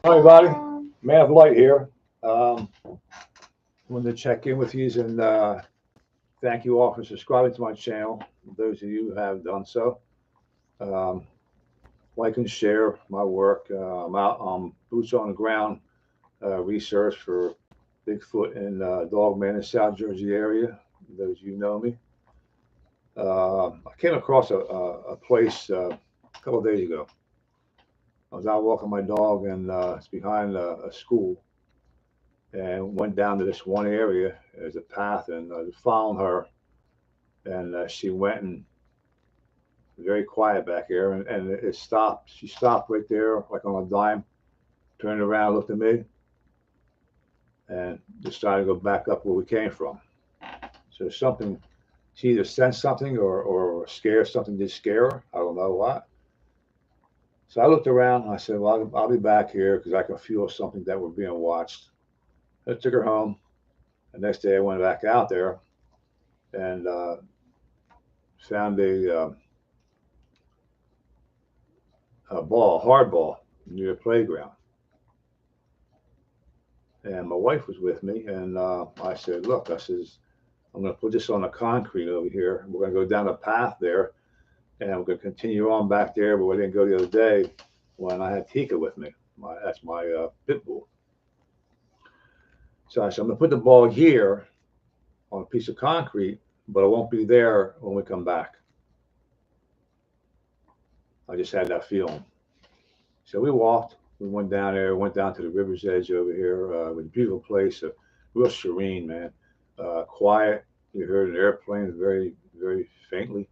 Hi, everybody. Man of Light here. Wanted to check in with you and thank you all for subscribing to my channel. Those of you who have done so, um, like and share my work. I'm out on boots on the ground research for Bigfoot and Dogman in South Jersey area. Those of you know me. I came across a place a couple of days ago. I was out walking my dog, and it's behind a school, and went down to this one area as a path, and found her, and she went and very quiet back there, and it stopped. She stopped right there, like on a dime, turned around, looked at me, and decided to go back up where we came from. So something, she either sensed something or scared, something did scare her. I don't know what. So I looked around and I said, well, I'll be back here because I can feel something that we're being watched. I took her home. The next day I went back out there and found a ball, hard ball, near the playground. And my wife was with me, and I said, look, I says, I'm going to put this on the concrete over here. We're going to go down the path there, and we're going to continue on back there, but we didn't go the other day when I had Tika with me. That's my pit bull. So I said, I'm going to put the ball here on a piece of concrete, but it won't be there when we come back. I just had that feeling. So we walked. We went down there. Went down to the river's edge over here. It was a beautiful place. Real serene, man. Quiet. You heard an airplane very, very faintly.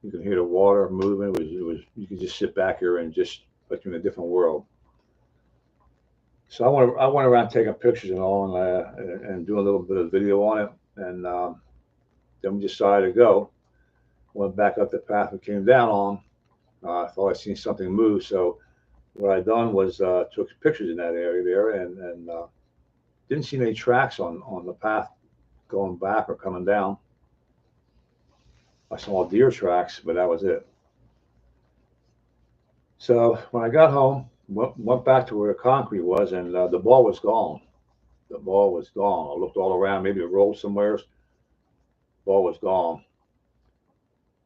You can hear the water moving. It was. You could just sit back here and just like you're in a different world. So I went around taking pictures and all, and doing a little bit of video on it. And then we decided to go. Went back up the path we came down on. I thought I seen something move, so what I done was took pictures in that area there, and didn't see any tracks on the path going back or coming down. I saw deer tracks, but that was it. So when I got home, went back to where the concrete was, and the ball was gone. The ball was gone. I looked all around, maybe it rolled somewhere. Ball was gone.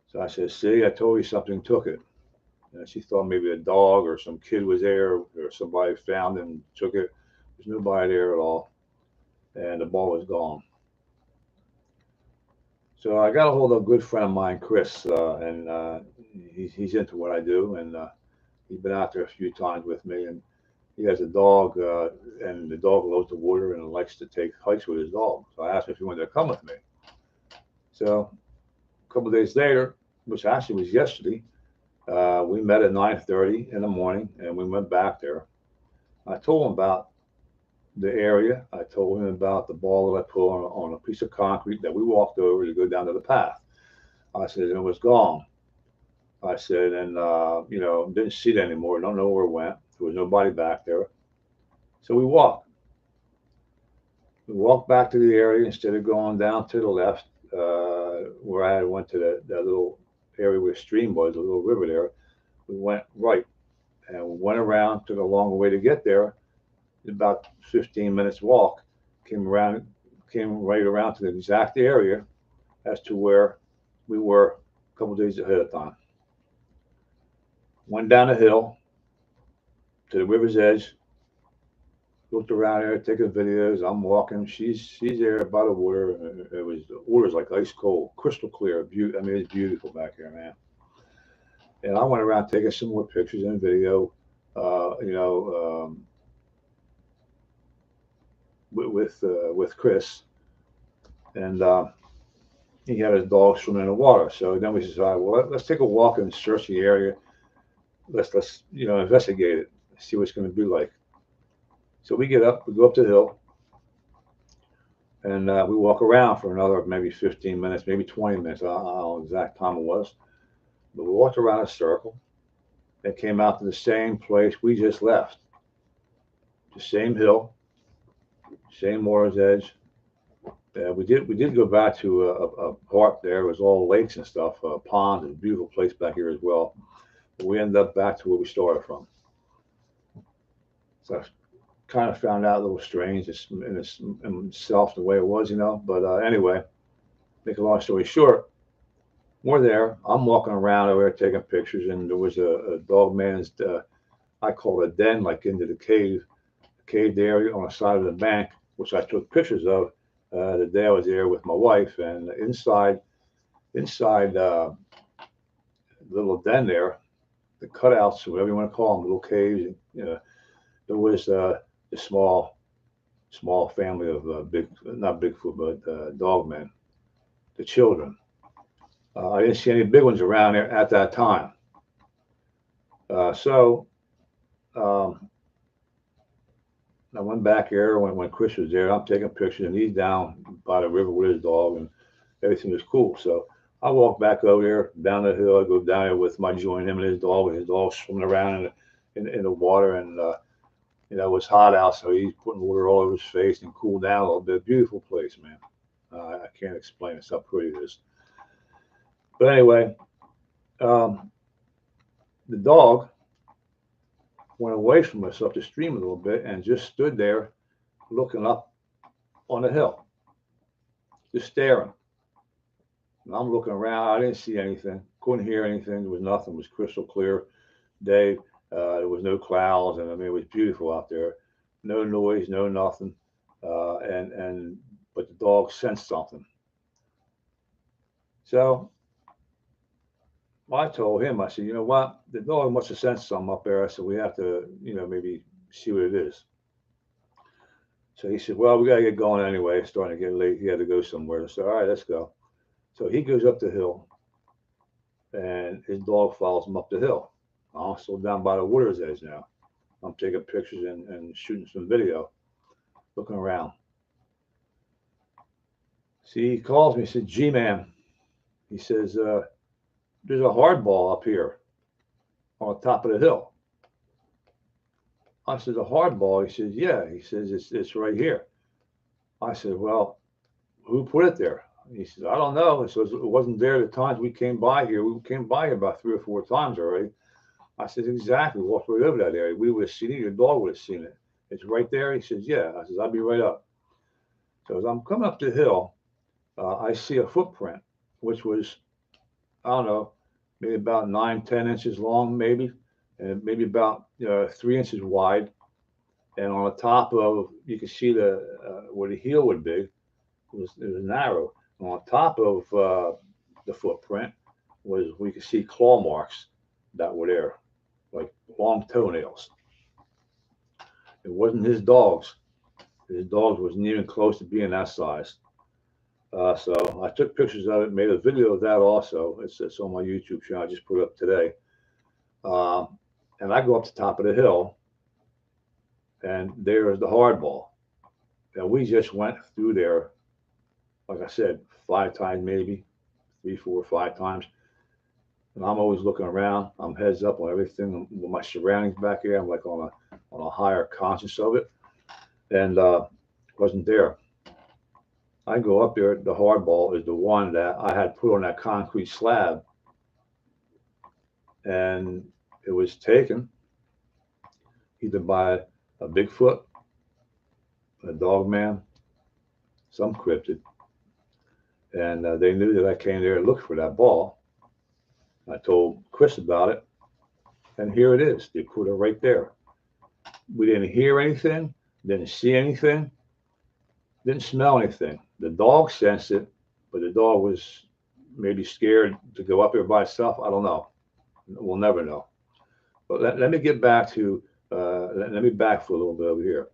So I said, see, I told you something took it. And she thought maybe a dog or some kid was there, or somebody found it and took it. There's nobody there at all. And the ball was gone. So I got a hold of a good friend of mine, Chris, and he's into what I do. And he's been out there a few times with me. And he has a dog, and the dog loves the water and likes to take hikes with his dog. So I asked him if he wanted to come with me. So a couple of days later, which actually was yesterday, we met at 9:30 in the morning, and we went back there. I told him about the area. I told him about the ball that I put on a piece of concrete that we walked over to go down to the path. I said, and it was gone. I said, and didn't see it anymore. Don't know where it went. There was nobody back there. So we walked. We walked back to the area instead of going down to the left, where I went to that little area where the stream was, a little river there. We went right and we went around, took a longer way to get there. About 15 minutes walk, came right around to the exact area as to where we were a couple of days ahead of time. Went down the hill to the river's edge, looked around there, taking videos. I'm walking. She's there by the water. The water's like ice cold, crystal clear. I mean, it's beautiful back here, man. And I went around taking some more pictures and video. With Chris, and he had his dog swimming in the water. So then we decided, well, let's take a walk and search the area. Let's investigate it, see what it's going to be like. So we get up, we go up the hill, and we walk around for another maybe 15 minutes, maybe 20 minutes. I don't know the exact time it was, but we walked around a circle and came out to the same place we just left. The same hill, same water's edge. We did go back to a part there. It was all lakes and stuff, ponds. It's a beautiful place back here as well. But we ended up back to where we started from. So I kind of found out a little strange in itself, the way it was, you know. But anyway, make a long story short, we're there. I'm walking around over there taking pictures, and there was a dog man's, I call it a den, like into the caved area on the side of the bank, which I took pictures of the day I was there with my wife. And inside the little den there, the cutouts, whatever you want to call them, little caves, you know, there was a small family of not Bigfoot, but Dogmen, the children. I didn't see any big ones around there at that time. So I went back there when Chris was there. I'm taking pictures, and he's down by the river with his dog, and everything was cool. So I walk back over there down the hill. I go down there with my joint, him and his dog swimming around in the water, and you know, it was hot out, so he's putting water all over his face and cooled down a little bit. Beautiful place, man. I can't explain it. How pretty it is. But anyway, the dog went away from us up the stream a little bit and just stood there looking up on the hill, just staring. And I'm looking around. I didn't see anything. Couldn't hear anything. There was nothing. It was crystal clear day. There was no clouds, and I mean, it was beautiful out there. No noise, no nothing. But the dog sensed something. So I told him, I said, you know what? The dog must have sensed something up there. I said, we have to, you know, maybe see what it is. So he said, well, we got to get going anyway. It's starting to get late. He had to go somewhere. I said, all right, let's go. So he goes up the hill, and his dog follows him up the hill. I'm still down by the water's edge now. I'm taking pictures and shooting some video, looking around. See, he calls me. He said, G-Man. He says, there's a hardball up here on the top of the hill. I said, a hardball? He says, yeah. He says, it's right here. I said, well, who put it there? He says, I don't know. He says, it wasn't there the times we came by here. We came by here about 3 or 4 times already. I said, exactly. Walked right over that area. We would have seen it. Your dog would have seen it. It's right there. He says, yeah. I says, I'll be right up. So as I'm coming up the hill, I see a footprint, which was, I don't know, maybe about 9-10 inches long, maybe, and maybe about 3 inches wide. And on the top of, you can see where the heel would be. It was narrow. And on top of the footprint we could see claw marks that were there, like long toenails. It wasn't his dog's. His dog's wasn't even close to being that size. So I took pictures of it, made a video of that also. It's on my YouTube channel. I just put it up today. And I go up the top of the hill, and there is the hardball. And we just went through there, like I said, 5 times maybe, 3, 4, 5 times. And I'm always looking around. I'm heads up on everything with my surroundings back here. I'm like on a higher conscious of it, and wasn't there. I go up there. The hardball is the one that I had put on that concrete slab, and it was taken either by a Bigfoot, a Dogman, some cryptid, and they knew that I came there to look for that ball. I told Chris about it, and here it is. They put it right there. We didn't hear anything, didn't see anything, didn't smell anything. The dog sensed it, but the dog was maybe scared to go up there by itself. I don't know. We'll never know. But let me get back to, let me back for a little bit over here.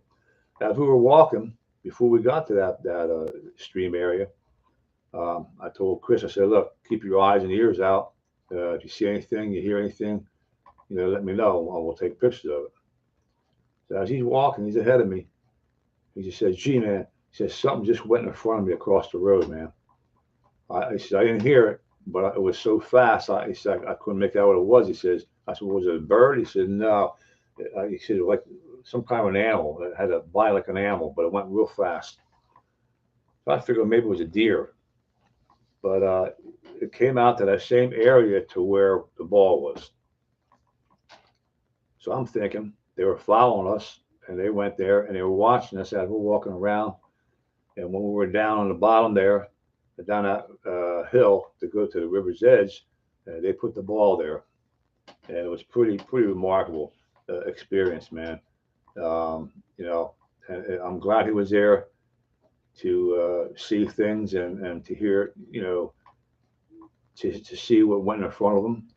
As we were walking, before we got to that stream area, I told Chris, I said, look, keep your eyes and ears out. If you see anything, you hear anything, let me know. We'll take pictures of it. So as he's walking, he's ahead of me. He just says, gee, man, he says, something just went in front of me across the road, man. He said, I didn't hear it, but it was so fast. He said, I couldn't make out what it was. He says, I said, was it a bird? He said, no. He said, like some kind of an animal. It had a bite like an animal, but it went real fast. So I figured maybe it was a deer. But it came out to that same area to where the ball was. So I'm thinking they were following us, and they went there and they were watching us as we're walking around. And when we were down on the bottom there, down that hill to go to the river's edge, they put the ball there, and it was pretty remarkable experience, man. You know, and I'm glad he was there to see things and to hear, you know, to see what went in front of him,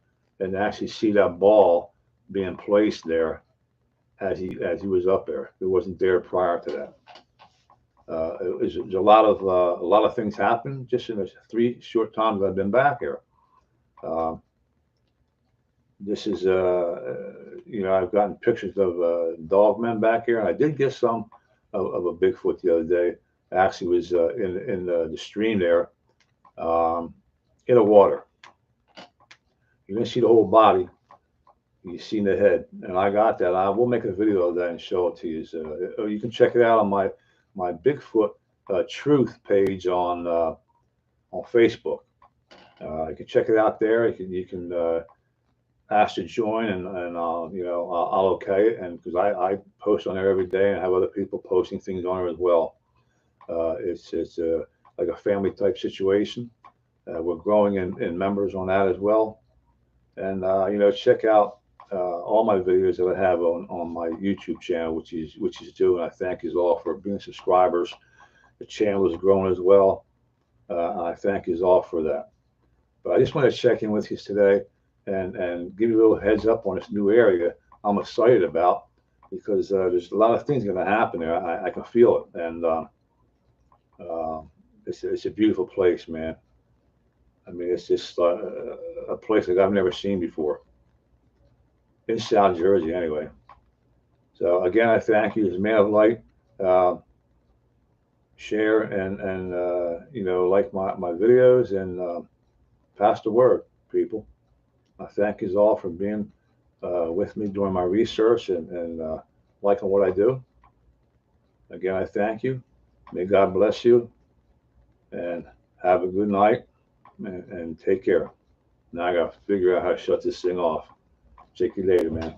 and to actually see that ball being placed there as he was up there. It wasn't there prior to that. It was a lot of things happened just in the 3 short times I've been back here. This is you know, I've gotten pictures of dogmen back here, and I did get some of a Bigfoot the other day. Actually, was in the stream there, in the water. You didn't see the whole body. You seen the head, and I got that. I will make a video of that and show it to you. So, you can check it out on my Bigfoot Truth page on Facebook. You can check it out there. You can ask to join, and I'll, you know, I'll okay it, and because I post on there every day and have other people posting things on there as well. It's like a family type situation. We're growing in members on that as well, and you know, check out all my videos that I have on my YouTube channel, which is doing. I thank you all for being subscribers. The channel is growing as well. I thank you all for that. But I just want to check in with you today and give you a little heads up on this new area I'm excited about, because there's a lot of things going to happen there. I can feel it, and it's a beautiful place, man. I mean, it's just a place like I've never seen before in South Jersey, anyway. So again, I thank you as a man of light. Share and you know, like my videos, and pass the word, people. I thank you all for being with me during my research and liking what I do. Again, I thank you. May God bless you, and have a good night, and take care. Now I got to figure out how to shut this thing off. Check you later, man.